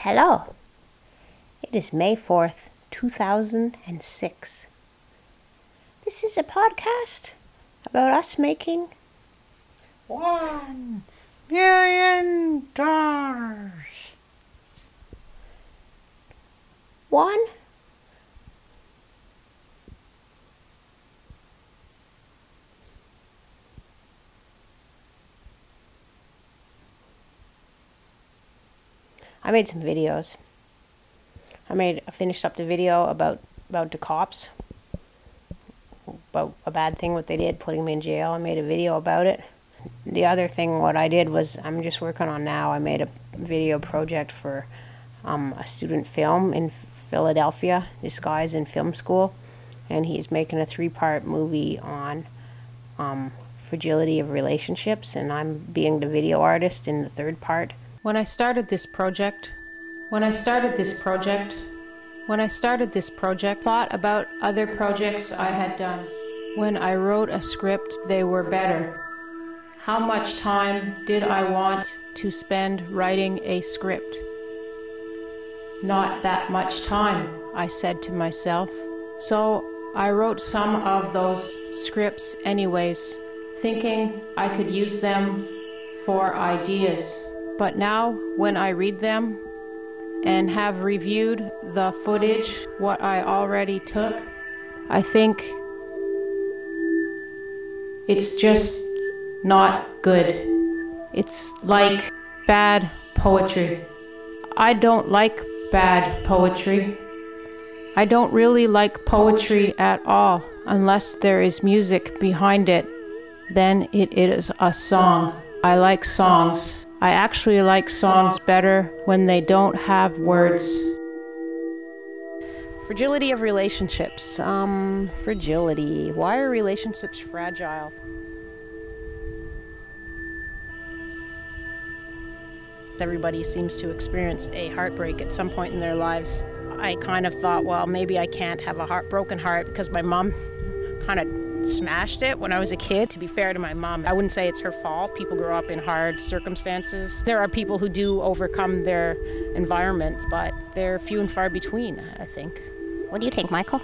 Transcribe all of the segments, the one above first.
Hello. It is May 4th, 2006. This is a podcast about us making $1 million. One? I made some videos. I finished up the video about the cops, about a bad thing what they did, putting me in jail. I made a video about it. The other thing what I did was I'm just working on now. I made a video project for a student film in Philadelphia. This guy's in film school, and he's making a 3-part movie on fragility of relationships, and I'm being the video artist in the 3rd part. When I started this project, thought about other projects I had done. When I wrote a script, they were better. How much time did I want to spend writing a script? Not that much time, I said to myself. So I wrote some of those scripts anyways, thinking I could use them for ideas. But now, when I read them and have reviewed the footage, what I already took, I think it's just not good. It's like bad poetry. I don't like bad poetry. I don't really like poetry at all, unless there is music behind it. Then it is a song. I like songs. I actually like songs better when they don't have words. Fragility of relationships. Fragility. Why are relationships fragile? Everybody seems to experience a heartbreak at some point in their lives. I kind of thought, well, maybe I can't have a broken heart because my mom kind of smashed it when I was a kid. To be fair to my mom, I wouldn't say it's her fault. People grow up in hard circumstances. There are people who do overcome their environments, but they're few and far between, I think. What do you think, Michael?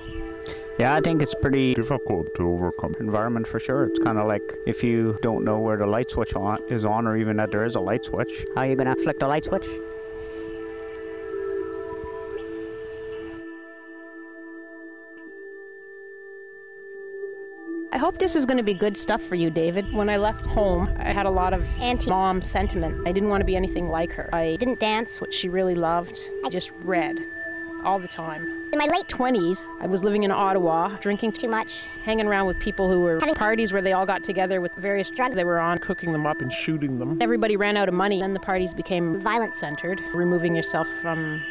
Yeah, I think it's pretty difficult to overcome environment for sure. It's kind of like if you don't know where the light switch is on, or even that there is a light switch. How are you going to flick the light switch? I hope this is going to be good stuff for you, David. When I left home, I had a lot of anti-mom sentiment. I didn't want to be anything like her. I didn't dance, what she really loved. I just read all the time. In my late 20s, I was living in Ottawa, drinking too much, hanging around with people who were having parties where they all got together with various drugs they were on, cooking them up and shooting them. Everybody ran out of money, and the parties became violence-centered, removing yourself from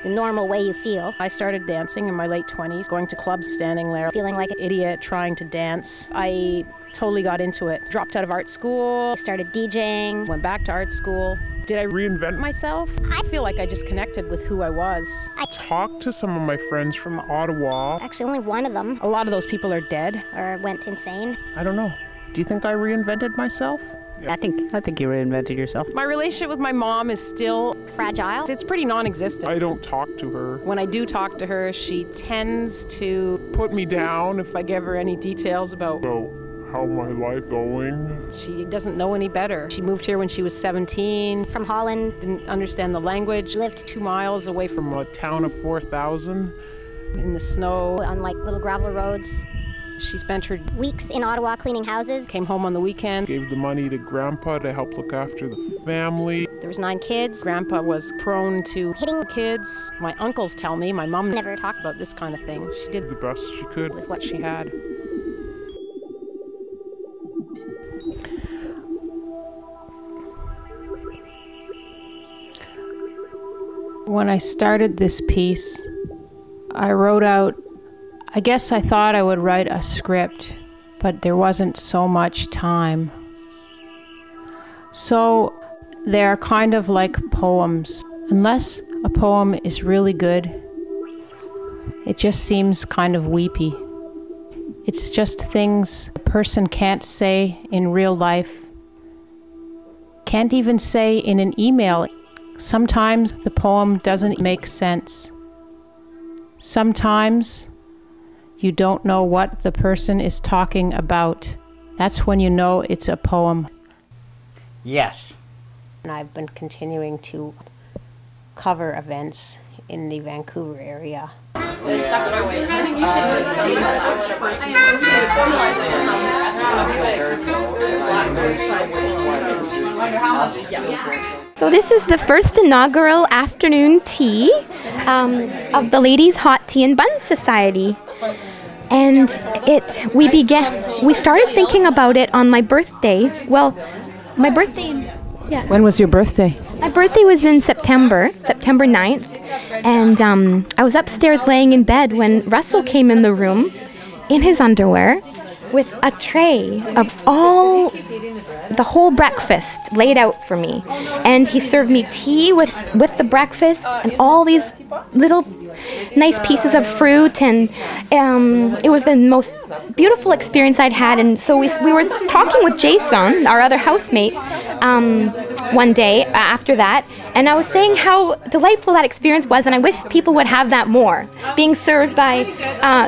the normal way you feel. I started dancing in my late 20s, going to clubs, standing there, feeling like an idiot, trying to dance. I totally got into it. Dropped out of art school. Started DJing. Went back to art school. Did I reinvent myself? I feel like I just connected with who I was. I talked to some of my friends from Ottawa. Actually, only one of them. A lot of those people are dead. Or went insane. I don't know. Do you think I reinvented myself? I think you reinvented yourself. My relationship with my mom is still fragile. It's pretty non-existent. I don't talk to her. When I do talk to her, she tends to put me down if I give her any details about how my life going. She doesn't know any better. She moved here when she was 17. From Holland. Didn't understand the language. Lived 2 miles away from a town of 4,000. In the snow. On like little gravel roads. She spent her weeks in Ottawa cleaning houses. Came home on the weekend. Gave the money to Grandpa to help look after the family. There was 9 kids. Grandpa was prone to hitting kids. My uncles tell me, my mom never talked about this kind of thing. She did the best she could with what she had. When I started this piece, I wrote out, I guess I thought I would write a script, but there wasn't so much time. So they're kind of like poems. Unless a poem is really good, it just seems kind of weepy. It's just things a person can't say in real life, can't even say in an email. Sometimes the poem doesn't make sense. Sometimes you don't know what the person is talking about. That's when you know it's a poem. Yes. And I've been continuing to cover events in the Vancouver area. So this is the first inaugural afternoon tea of the Ladies Hot Tea and Bun Society. And we started thinking about it on my birthday. Well, my birthday, yeah. When was your birthday? My birthday was in September 9th. And I was upstairs laying in bed when Russell came in the room in his underwear with a tray of the whole breakfast laid out for me. And he served me tea with the breakfast and all these little nice pieces of fruit, and it was the most beautiful experience I'd had. And so we were talking with Jason, our other housemate, one day after that, and I was saying how delightful that experience was, and I wish people would have that more, being served by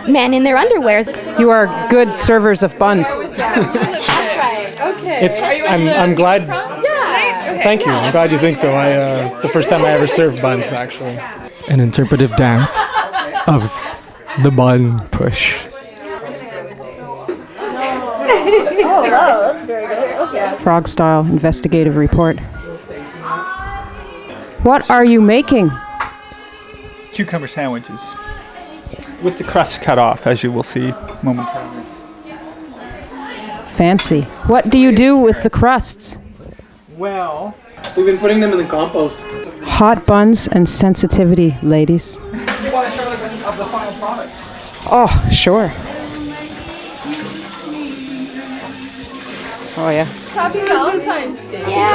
men in their underwears. You are good servers of buns. That's right. Okay. I'm glad. Yeah. Thank you. I'm glad you think so. It's the first time I ever served buns, actually. An interpretive dance of the bun push. Oh, wow, that's very good. Okay. Frog style investigative report. What are you making? Cucumber sandwiches with the crust cut off, as you will see momentarily. Fancy. What do you do with the crusts? Well, we've been putting them in the compost. Hot buns and sensitivity, ladies. You want to show of the final product? Oh, sure. Oh, yeah. Happy Valentine's Day. Yeah.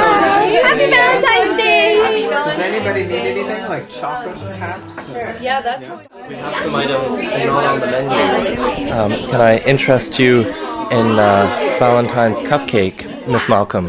Happy Valentine's Day. Does anybody need anything like chocolate caps? Sure. Yeah, that's what we have some items not on the menu. Can I interest you in Valentine's cupcake, Miss Malcolm?